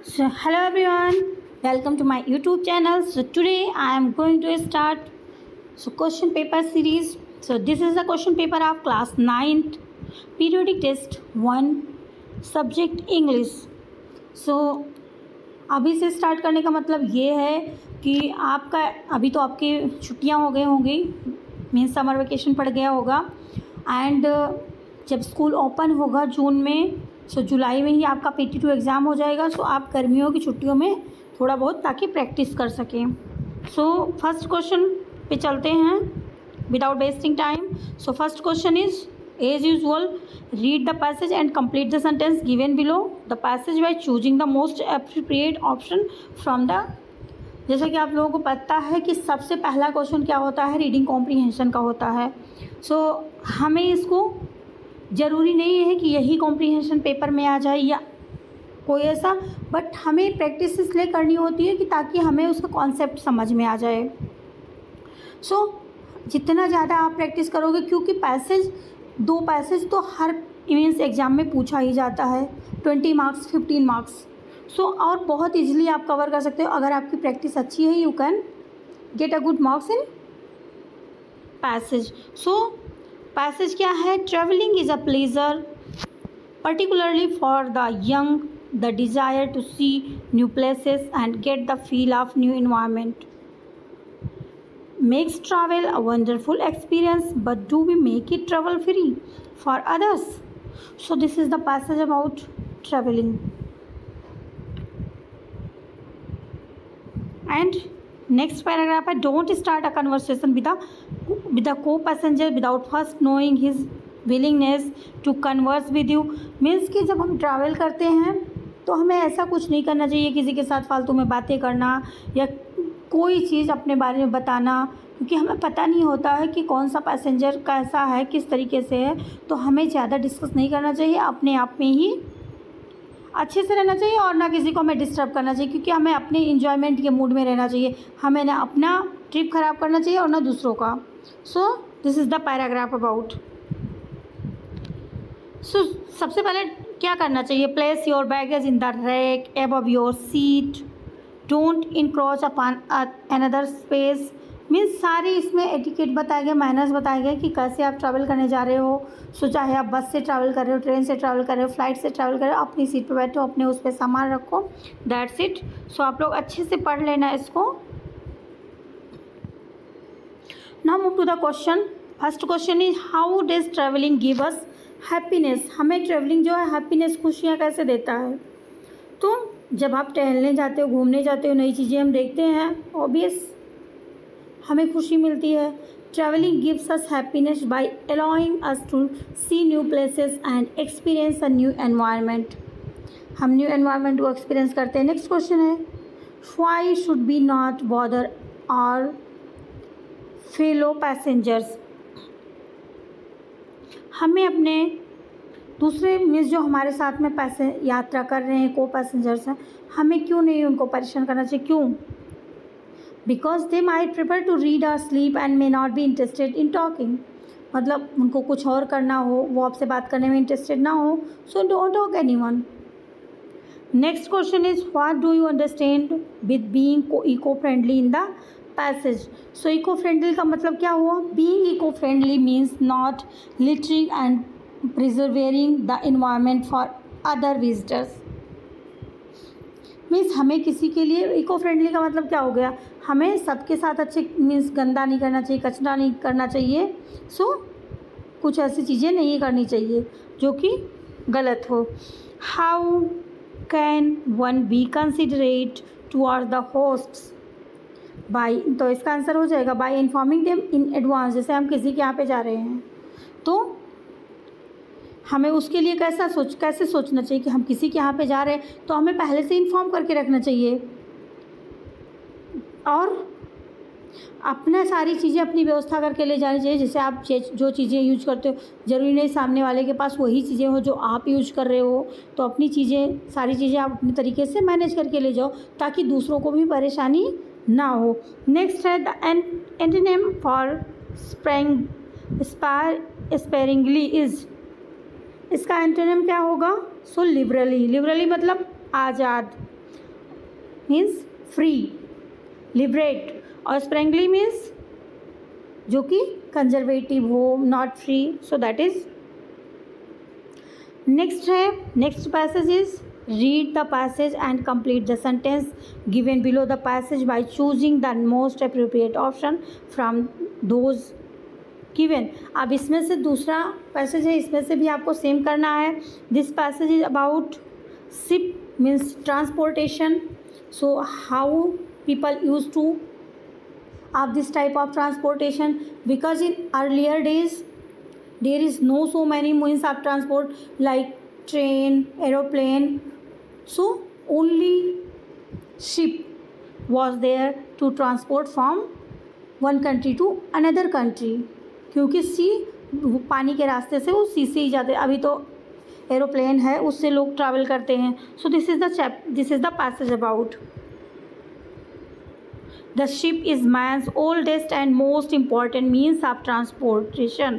So hello everyone, welcome to my YouTube channel. So today I am going to start question paper series. So this is the question paper of class 9th periodic test 1 subject English. So अभी से start करने का मतलब ये है कि आपका अभी तो आपकी छुट्टियां हो गई होंगी, मीन्स समर वेकेशन पड़ गया होगा एंड जब स्कूल ओपन होगा जून में, सो जुलाई में ही आपका PT2 एग्ज़ाम हो जाएगा. सो आप गर्मियों की छुट्टियों में थोड़ा बहुत ताकि प्रैक्टिस कर सकें. सो फर्स्ट क्वेश्चन पे चलते हैं without wasting time. So first question is as usual read the passage and complete the sentence given below the passage by choosing the most appropriate option from the. जैसा कि आप लोगों को पता है कि सबसे पहला क्वेश्चन क्या होता है, रीडिंग कॉम्प्रीहेंशन का होता है. सो हमें इसको ज़रूरी नहीं है कि यही कॉम्प्रीहेंशन पेपर में आ जाए या कोई ऐसा, बट हमें प्रैक्टिस इसलिए करनी होती है कि ताकि हमें उसका कॉन्सेप्ट समझ में आ जाए. सो जितना ज़्यादा आप प्रैक्टिस करोगे, क्योंकि दो पैसेज तो हर मीन्स एग्ज़ाम में पूछा ही जाता है, 20 मार्क्स 15 मार्क्स. सो और बहुत ईजिली आप कवर कर सकते हो अगर आपकी प्रैक्टिस अच्छी है. You can get a good marks in passage. So passage क्या है? Travelling is a pleasure particularly for the young, the desire to see new places and get the feel of new environment makes travel a wonderful experience. But do we make it travel free for others? So this is the passage about traveling. And next paragraph है, don't start a conversation with the co-passenger without first knowing his willingness to converse with you. Means कि जब हम travel करते हैं तो हमें ऐसा कुछ नहीं करना चाहिए किसी के साथ फालतू में बातें करना या कोई चीज़ अपने बारे में बताना, क्योंकि हमें पता नहीं होता है कि कौन सा पैसेंजर कैसा है, किस तरीके से है. तो हमें ज़्यादा डिस्कस नहीं करना चाहिए, अपने आप में ही अच्छे से रहना चाहिए और ना किसी को हमें डिस्टर्ब करना चाहिए, क्योंकि हमें अपने इन्जॉयमेंट के मूड में रहना चाहिए. हमें ना अपना ट्रिप ख़राब करना चाहिए और ना दूसरों का. So this is the paragraph about. So सबसे पहले क्या करना चाहिए? Place your baggage in the rack above your seat, don't encroach upon another space. Means सारी इसमें एटिकेट बताए गए, मैनर्स बताए गए कि कैसे आप ट्रैवल करने जा रहे हो. सो चाहे आप बस से ट्रैवल कर रहे हो, ट्रेन से ट्रैवल कर रहे हो, फ्लाइट से ट्रैवल कर रहे हो, अपनी सीट पर बैठो, अपने उस पर सामान रखो, दैट्स इट. सो आप लोग अच्छे से पढ़ लेना इसको. Now move to the question. First question is how does travelling give us happiness. हमें ट्रैवलिंग जो है हैप्पीनेस, खुशियाँ कैसे देता है? तो जब आप टहलने जाते हो, घूमने जाते हो, नई चीज़ें हम देखते हैं, ऑब्वियस हमें खुशी मिलती है. Travelling gives us happiness by allowing us to see new places and experience a new environment. हम न्यू एनवायरनमेंट को एक्सपीरियंस करते हैं. नेक्स्ट क्वेश्चन है why should be not bother our fellow passengers. हमें अपने दूसरे मीन्स जो हमारे साथ में यात्रा कर रहे हैं, को पैसेंजर्स हैं, हमें क्यों नहीं उनको परेशान करना चाहिए? क्यों? Because they might prefer to read or sleep and may not be interested in talking. मतलब उनको कुछ और करना हो, वो आपसे बात करने में इंटरेस्टेड ना हो. So don't talk anyone. Next question is what do you understand with being eco friendly in the passage. So eco friendly का मतलब क्या हुआ? Being eco friendly means not littering and preserving the environment for other visitors. Means हमें किसी के लिए eco friendly का मतलब क्या हो गया? हमें सबके साथ अच्छे मीन्स गंदा नहीं करना चाहिए, कचरा नहीं करना चाहिए. सो कुछ ऐसी चीज़ें नहीं करनी चाहिए जो कि गलत हो. How can one be considerate towards the hosts by. तो इसका आंसर हो जाएगा by informing them in advance. जैसे हम किसी के यहाँ पे जा रहे हैं तो हमें उसके लिए कैसे सोचना चाहिए कि हम किसी के यहाँ पे जा रहे हैं तो हमें पहले से इन्फॉर्म करके रखना चाहिए और अपना सारी चीज़ें अपनी व्यवस्था करके ले जानी चाहिए. जैसे आप जो चीज़ें यूज करते हो, ज़रूरी नहीं सामने वाले के पास वही चीज़ें हो जो आप यूज कर रहे हो. तो अपनी चीज़ें, सारी चीज़ें आप अपने तरीके से मैनेज करके ले जाओ ताकि दूसरों को भी परेशानी ना हो. नेक्स्ट है the antonym for sparingly is. इसका एंटोनिम क्या होगा? सो लिबरली. लिबरली मतलब आज़ाद. मीन्स फ्री, लिबरेट, और स्प्रेंगली मीन्स जो कि कंजर्वेटिव हो, not free, so that is. Next है, next passage is read the passage and complete the sentence given below the passage by choosing the most appropriate option from those given. अब इसमें से दूसरा passage है, इसमें से भी आपको सेम करना है। This passage is about ship means transportation, so how people use to of this type of transportation, because in earlier days there is no so many means of transport like train, aeroplane, so only ship was there to transport from one country to another country, क्योंकि सी पानी के रास्ते से वो सी से ही जाते, अभी तो एरोप्लेन है उससे लोग ट्रैवल करते हैं। So this is the passage about the ship is man's oldest and most important means of transportation.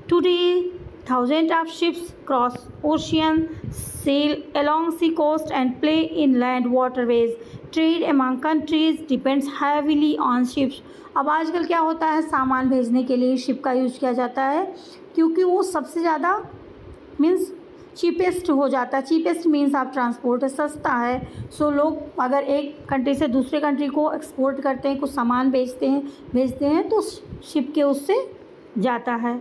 Today, thousands of ships cross ocean, sail along sea coast and play inland waterways. Trade among countries depends heavily on ships. अब आजकल क्या होता है, सामान भेजने के लिए ship का यूज़ किया जाता है, क्योंकि वो सबसे ज़्यादा मीन्स चीपेस्ट हो जाता है। चीपेस्ट मीन्स ऑफ ट्रांसपोर्ट है, सस्ता है। सो लोग अगर एक कंट्री से दूसरे कंट्री को एक्सपोर्ट करते हैं, कुछ सामान भेजते हैं तो शिप के उससे जाता है,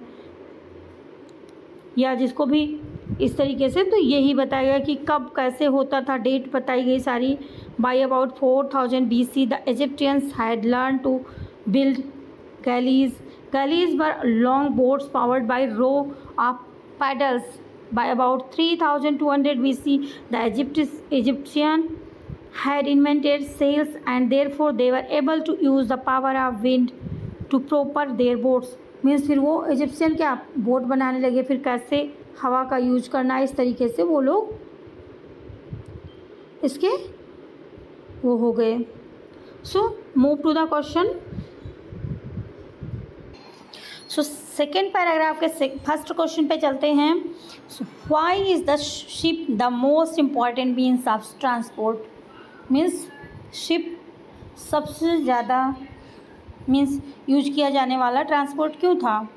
या जिसको भी इस तरीके से। तो यही बताया गया कि कब कैसे होता था, डेट बताई गई सारी। By about 4000 BC the Egyptians had learn to build galleys. Galleys were long boats powered by row of paddles. By about 3200 BC, the Egyptian had invented sails and therefore they were able to use the power of wind to propel their boats. Means फिर वो Egyptian क्या boat बनाने लगे, फिर कैसे हवा का use करना है, इस तरीके से वो लोग इसके वो हो गए। So move to the question. So second paragraph के फर्स्ट क्वेश्चन पे चलते हैं। So why is the ship the most important means of transport. Means ship सबसे ज़्यादा मीन्स यूज किया जाने वाला ट्रांसपोर्ट क्यों था,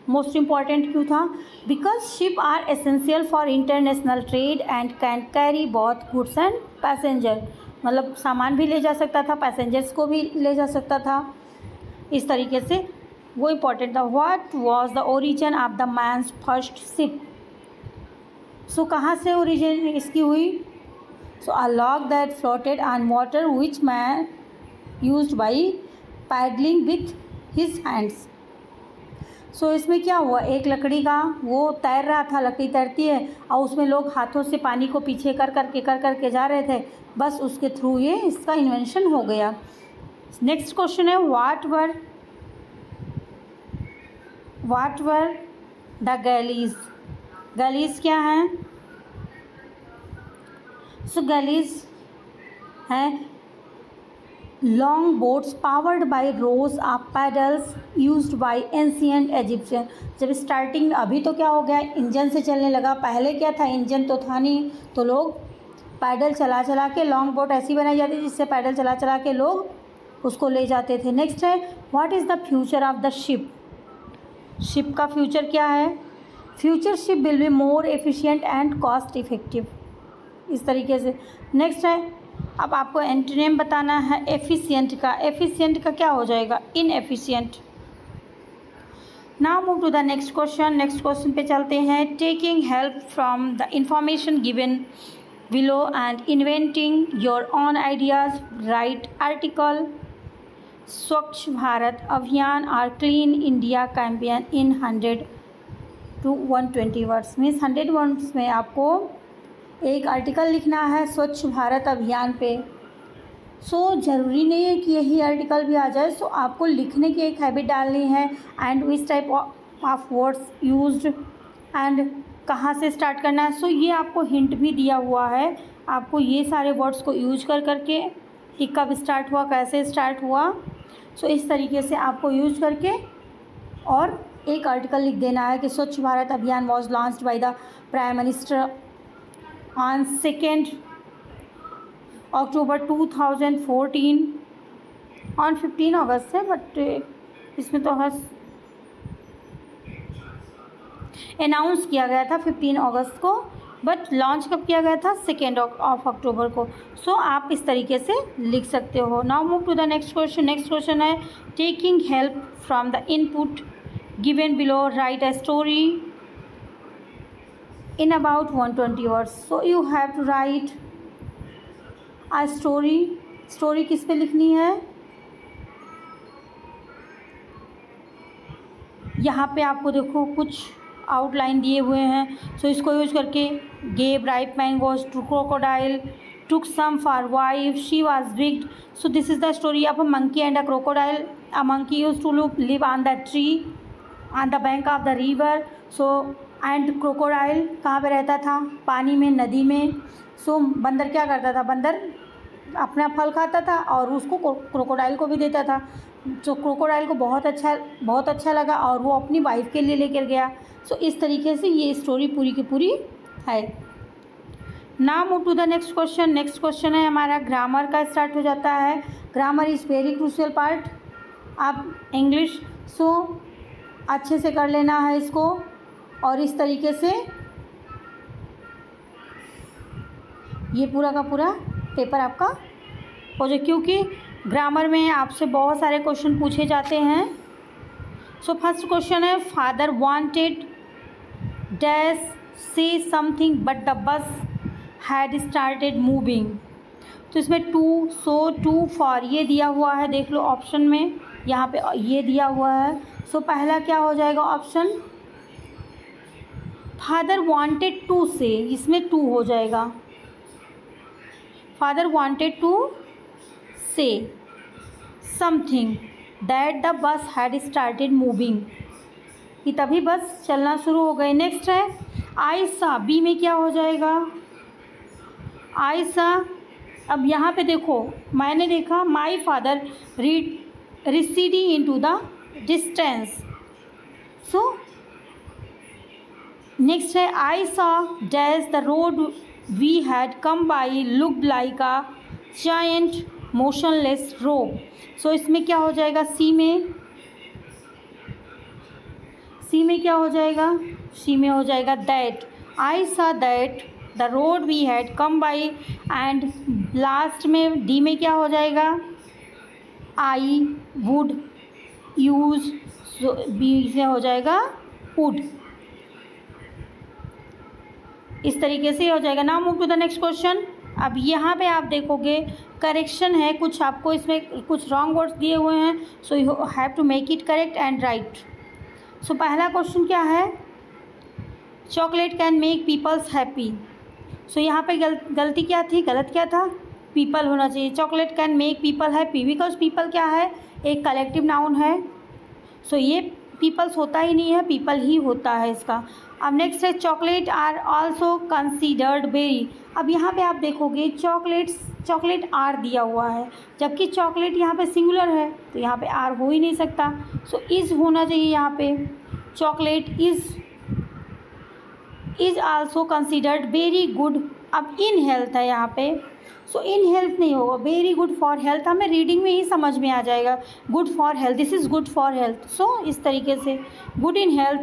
मोस्ट इम्पॉर्टेंट क्यों था? Because ship are essential for international trade and can carry both goods and passenger. मतलब सामान भी ले जा सकता था, पैसेंजर्स को भी ले जा सकता था, इस तरीके से वो इम्पॉर्टेंट था। What was the origin of the man's first ship. So कहाँ से ओरिजिन इसकी हुई? So a log that floated on water which man used by paddling with his hands. So इसमें क्या हुआ, एक लकड़ी का वो तैर रहा था, लकड़ी तैरती है और उसमें लोग हाथों से पानी को पीछे कर करके जा रहे थे, बस उसके थ्रू ये इसका इन्वेंशन हो गया। नेक्स्ट क्वेश्चन है व्हाट वर द गैलीज। गैलीज क्या हैं? सो गैलीज हैं long boats powered bye rose of paddles used by ancient Egyptian. जब स्टार्टिंग, अभी तो क्या हो गया, इंजन से चलने लगा, पहले क्या था, इंजन तो था नहीं, तो लोग पैडल चला के, लॉन्ग बोट ऐसी बनाई जाती जिससे पैडल चला के लोग उसको ले जाते थे। नेक्स्ट है what is the future of the ship. Ship का फ्यूचर क्या है? Future ship will be more efficient and cost effective, इस तरीके से। नेक्स्ट है, अब आपको एंटोनिम बताना है एफिशिएंट का। एफिशिएंट का क्या हो जाएगा? Inefficient. Now move to the next question. Next question पे चलते हैं। Taking help from the information given below and inventing your own ideas, write article Swachh Bharat Abhiyan और clean India campaign in 100 to 120 words. Means 100 words में आपको एक article लिखना है स्वच्छ भारत अभियान पे। सो ज़रूरी नहीं है कि यही आर्टिकल भी आ जाए, सो आपको लिखने की एक हैबिट डालनी है and which type of words used and कहाँ से स्टार्ट करना है। सो ये आपको हिंट भी दिया हुआ है, आपको ये सारे वर्ड्स को यूज करके कि कब स्टार्ट हुआ, कैसे स्टार्ट हुआ, सो इस तरीके से आपको यूज करके और एक आर्टिकल लिख देना है कि स्वच्छ भारत अभियान was launched by the prime minister on 2 October 2014 on 15 अगस्त है, बट इसमें तो हर अनाउंस किया गया था 15 अगस्त को, बट लॉन्च कब किया गया था? 2 अक्टूबर को। सो आप इस तरीके से लिख सकते हो। Now move to the next question. Next question है taking help from the input given below, write a story in about 120 words. So you have to write a story. Story किस पे लिखनी है? यहाँ पे आपको देखो कुछ आउटलाइन दिए हुए हैं, सो इसको यूज करके gave ripe mangoes to crocodile, took some for wife, she was wicked. So this is the story of a monkey and a crocodile. A monkey used to live on the tree on the bank of the river. So and crocodile कहाँ पे रहता था? पानी में, नदी में. So बंदर क्या करता था? बंदर अपना फल खाता था और उसको क्रोकोडाइल को भी देता था. तो क्रोकोडाइल को बहुत अच्छा लगा और वो अपनी वाइफ के लिए लेकर गया. सो इस तरीके से ये स्टोरी पूरी की पूरी है. Now move to the next question. Next question है हमारा ग्रामर का स्टार्ट हो जाता है. Grammar is very crucial part of English. So अच्छे से कर लेना है इसको और इस तरीके से ये पूरा का पूरा पेपर आपका हो जाए, क्योंकि ग्रामर में आपसे बहुत सारे क्वेश्चन पूछे जाते हैं. सो फर्स्ट क्वेश्चन है फादर वांटेड डैश से something but the bus had started moving. तो इसमें टू, सो, टू, फॉर ये दिया हुआ है. देख लो ऑप्शन में यहाँ पे ये दिया हुआ है. सो पहला क्या हो जाएगा ऑप्शन? फादर वांटेड टू से, इसमें टू हो जाएगा. Father wanted to say something that the bus had started moving, कि तभी बस चलना शुरू हो गई. नेक्स्ट है आई सा. बी में क्या हो जाएगा? आई सा. अब यहाँ पे देखो मैंने देखा my father receding into the distance. So next है I saw dash the road we had come by looked like a giant motionless rope. So इसमें क्या हो जाएगा? सी में क्या हो जाएगा? सी में हो जाएगा दैट. I saw that the road we had come by. And last में डी में क्या हो जाएगा? I would use. बी से हो जाएगा वुड. इस तरीके से हो जाएगा. Now move to the next question. अब यहाँ पे आप देखोगे करेक्शन है, कुछ आपको इसमें कुछ रॉन्ग वर्ड्स दिए हुए हैं. So you have to make it correct and right. So पहला क्वेश्चन क्या है? Chocolate can make peoples happy. So यहाँ पे गलती क्या थी? गलत क्या था? पीपल होना चाहिए. Chocolate can make people happy because people क्या है? एक कलेक्टिव नाउन है. सो ये पीपल्स होता ही नहीं है, पीपल ही होता है इसका. अब नेक्स्ट है chocolate are also considered berry. अब यहाँ पे आप देखोगे चॉकलेट आर दिया हुआ है, जबकि चॉकलेट यहाँ पे सिंगुलर है तो यहाँ पे आर हो ही नहीं सकता. सो इज़ होना चाहिए यहाँ पे. Chocolate is also considered very good. अब इन हेल्थ है यहाँ पे. सो इन हेल्थ नहीं होगा, वेरी गुड फॉर हेल्थ हमें रीडिंग में ही समझ में आ जाएगा. Good for health, this is good for health. So इस तरीके से good in health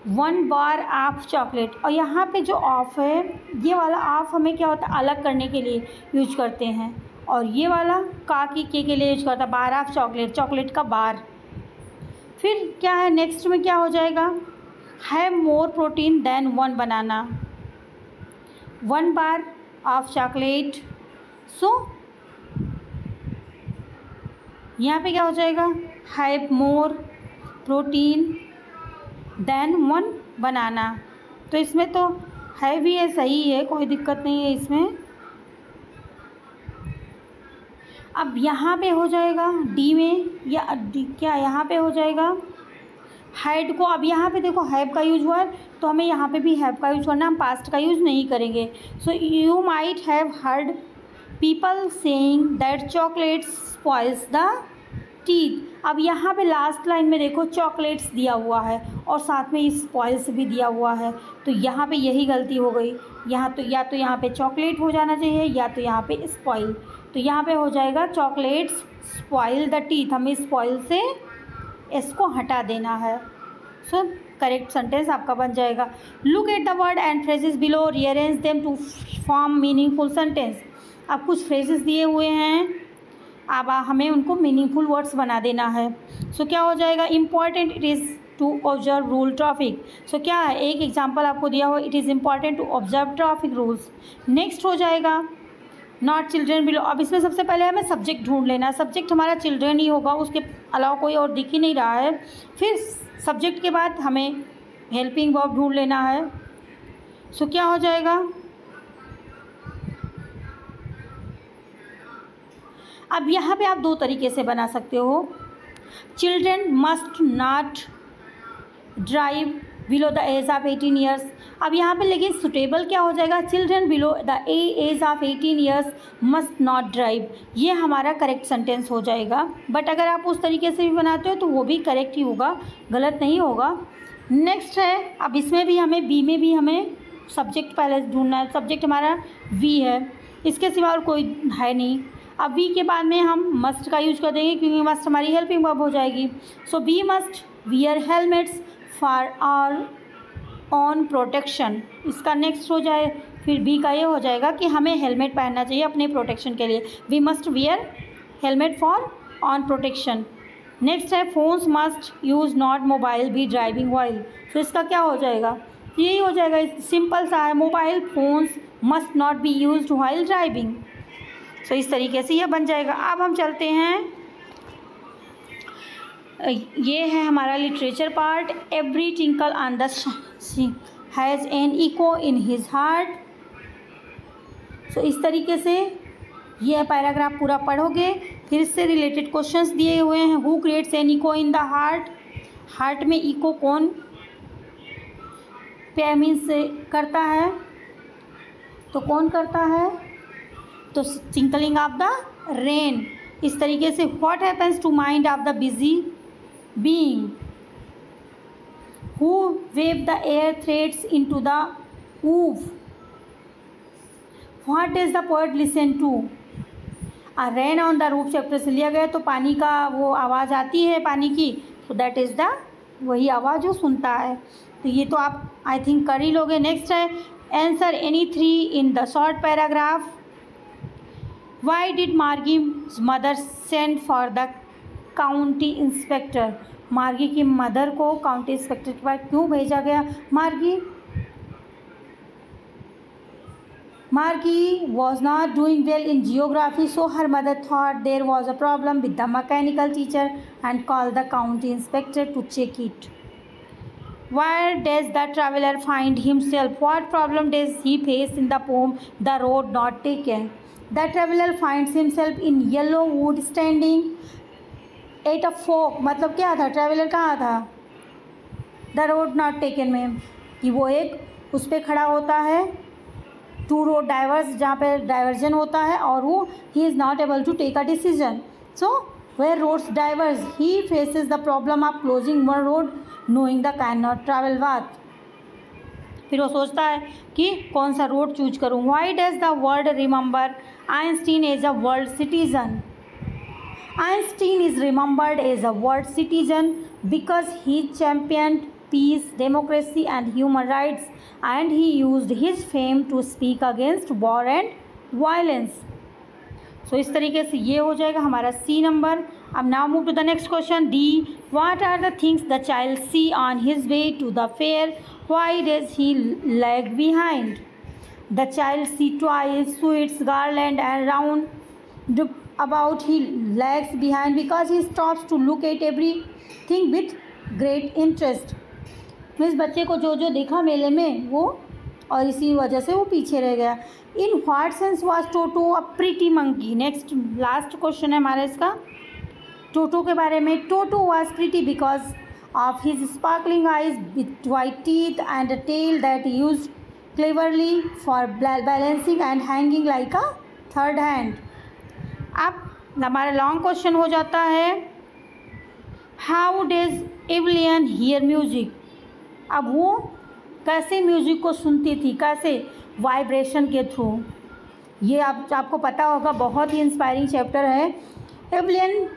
1 bar of chocolate. और यहाँ पे जो ऑफ है, ये वाला ऑफ हमें क्या होता है? अलग करने के लिए यूज करते हैं. और ये वाला का की के लिए यूज करता है. बार ऑफ चॉकलेट, चॉकलेट का बार. फिर क्या है नेक्स्ट में क्या हो जाएगा? Have more protein than 1 banana. 1 bar of chocolate. So यहाँ पे क्या हो जाएगा? Have more protein than 1 banana. तो इसमें तो है भी है, सही है, कोई दिक्कत नहीं है इसमें. अब यहाँ पे हो जाएगा डी में, या क्या यहाँ पे हो जाएगा हैड को. अब यहाँ पे देखो हैव का यूज हुआ है तो हमें यहाँ पे भी हैव का यूज करना, हम पास्ट का यूज नहीं करेंगे. So you might have heard people saying that chocolates spoils the teeth. अब यहाँ पे लास्ट लाइन में देखो चॉकलेट्स दिया हुआ है और साथ में स्पॉइल्स भी दिया हुआ है. तो यहाँ पे यही गलती हो गई. यहाँ तो या तो यहाँ पे चॉकलेट हो जाना चाहिए या तो यहाँ पे स्पॉइल. तो यहाँ पे हो जाएगा चॉकलेट्स स्पॉइल द टीथ, हमें स्पॉइल से इसको हटा देना है। सो करेक्ट सेंटेंस आपका बन जाएगा। Look at the word and phrases below, rearrange them to form meaningful sentence. अब कुछ फ्रेजेस दिए हुए हैं, अब हमें उनको मीनिंगफुल वर्ड्स बना देना है। सो क्या हो जाएगा, important it is to observe rule traffic. So क्या है, एक एग्जांपल आपको दिया हो, it is important to observe traffic rules. Next हो जाएगा नॉट चिल्ड्रन बिलो। अब इसमें सबसे पहले हमें सब्जेक्ट ढूंढ लेना है, सब्जेक्ट हमारा चिल्ड्रन ही होगा, उसके अलावा कोई और दिख ही नहीं रहा है। फिर सब्जेक्ट के बाद हमें हेल्पिंग वर्ब ढूंढ लेना है। सो क्या हो जाएगा, अब यहाँ पे आप दो तरीके से बना सकते हो। Children must not drive below the age of 18 years. अब यहाँ पे लेकिन सुटेबल क्या हो जाएगा, children below the age of 18 years must not drive, ये हमारा करेक्ट सेंटेंस हो जाएगा। बट अगर आप उस तरीके से भी बनाते हो तो वो भी करेक्ट ही होगा, गलत नहीं होगा। नेक्स्ट है, अब इसमें भी हमें बी में भी हमें सब्जेक्ट पहले ढूंढना है। सब्जेक्ट हमारा वी है, इसके सिवा और कोई है नहीं। अब वी के बाद में हम मस्ट का यूज कर देंगे क्योंकि मस्ट हमारी हेल्पिंग वर्ब हो जाएगी। So we must wear helmets for our own protection. इसका नेक्स्ट हो जाए, फिर बी का ये हो जाएगा कि हमें हेलमेट पहनना चाहिए अपने प्रोटेक्शन के लिए। We must wear helmet for on protection. Next है phones must use not mobile be driving while. तो इसका क्या हो जाएगा, यही हो जाएगा, सिंपल सा है, mobile phones must not be used while driving. So इस तरीके से यह बन जाएगा। अब हम चलते हैं, ये है हमारा literature part. Every tinkle on the has an echo in his heart. So इस तरीके से यह पैराग्राफ पूरा पढ़ोगे। फिर इससे रिलेटेड क्वेश्चंस दिए हुए हैं। Who creates an echo in the heart, heart में इको कौन मीन्स करता है, तो कौन करता है, तो टिंकलिंग ऑफ द रेन। इस तरीके से what happens to mind of the busy being, who weave the air threads into the woof, what does the poet listen to. Rain on the roof chapter से लिया गया, तो पानी का वो आवाज़ आती है पानी की, तो दैट इज़ द वही आवाज़ जो सुनता है। तो ये तो आप आई थिंक कर ही लोगे। नेक्स्ट है answer any 3 in the short paragraph. Why did Margie mother send for the county inspector. Margie की मदर को काउंटी इंस्पेक्टर के पास क्यों भेजा गया। Margie was not doing well in geography, so her mother thought there was a problem with the mechanical teacher and called the county inspector to check it. Where does the traveler find himself? What problem does he face in the poem The Road Not Taken? The traveler finds himself in yellow wood standing at a fork. मतलब क्या था, traveller कहाँ था the road not taken में, कि वो एक उस पर खड़ा होता है, टू रोड डाइवर्स जहाँ पे डाइवर्जन होता है, और वो he is not able to take a decision. So where roads diverse he faces the problem of closing one road knowing the can not travel path. फिर वो सोचता है कि कौन सा रोड चूज करूँ। Why does the world remember Einstein as a world citizen. Einstein is remembered as a world citizen because he championed peace, democracy and human rights, and he used his fame to speak against war and violence. So इस तरीके से ये हो जाएगा हमारा C number. अब now move to the next question D. What are the things the child see on his way to the fair? Why does he lag behind? The child see toys, sweets, garland and round about he lags behind because he stops to look at everything with great interest. इस बच्चे को जो जो देखा मेले में वो, और इसी वजह से वो पीछे रह गया। In what sense was Toto a pretty monkey. Next last question है हमारा इसका टोटो के बारे में। Toto was pretty because of his sparkling eyes with white teeth and a tail that used cleverly for balancing and hanging like a third hand. अब हमारा long question हो जाता है how does Evelyn hear music. अब वो कैसे music को सुनती थी, कैसे, वाइब्रेशन के थ्रू। ये आपको पता होगा, बहुत ही इंस्पायरिंग चैप्टर है। Evelyn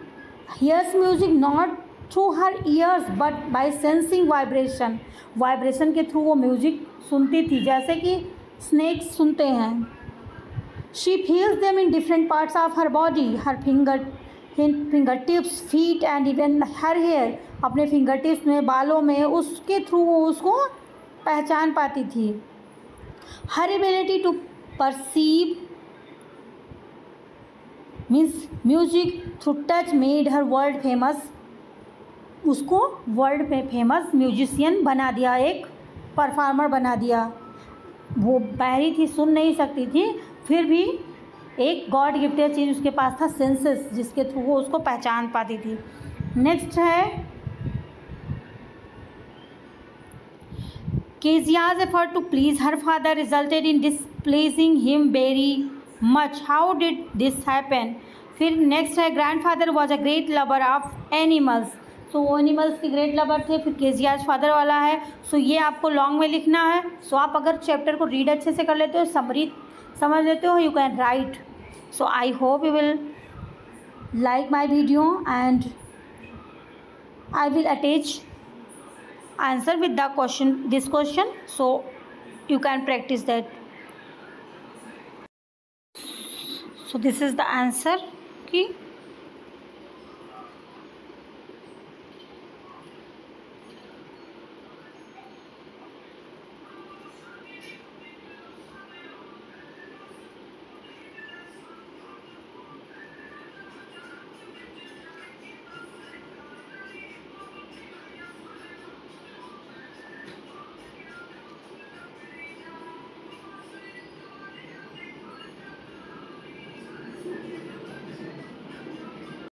hears music not through her ears but by sensing vibration. Vibration के थ्रू वो म्यूजिक सुनती थी, जैसे कि स्नेक्स सुनते हैं। She feels them in different parts of her body, her finger tips, feet and even her hair. अपने finger tips में, बालों में, उसके थ्रू वो उसको पहचान पाती थी। Her ability to perceive means music through touch made her world famous. उसको वर्ल्ड में फेमस म्यूजिशियन बना दिया, एक परफॉर्मर बना दिया। वो बहरी थी, सुन नहीं सकती थी, फिर भी एक गॉड गिफ्टेड चीज़ उसके पास था, सेंसेस, जिसके थ्रू वो उसको पहचान पाती थी। नेक्स्ट है Kezia's effort to please her father resulted in displacing him very much. How did this happen. फिर नेक्स्ट है grandfather was a great lover of animals. So वो एनिमल्स के ग्रेट लवर थे। फिर केजियाज फादर वाला है, सो ये आपको लॉन्ग में लिखना है। सो आप अगर चैप्टर को रीड अच्छे से कर लेते हो, समरी समझ लेते हो, you can write. So I hope you will like my video and I will attach answer with the question, this question, so you can practice that. So this is the answer ki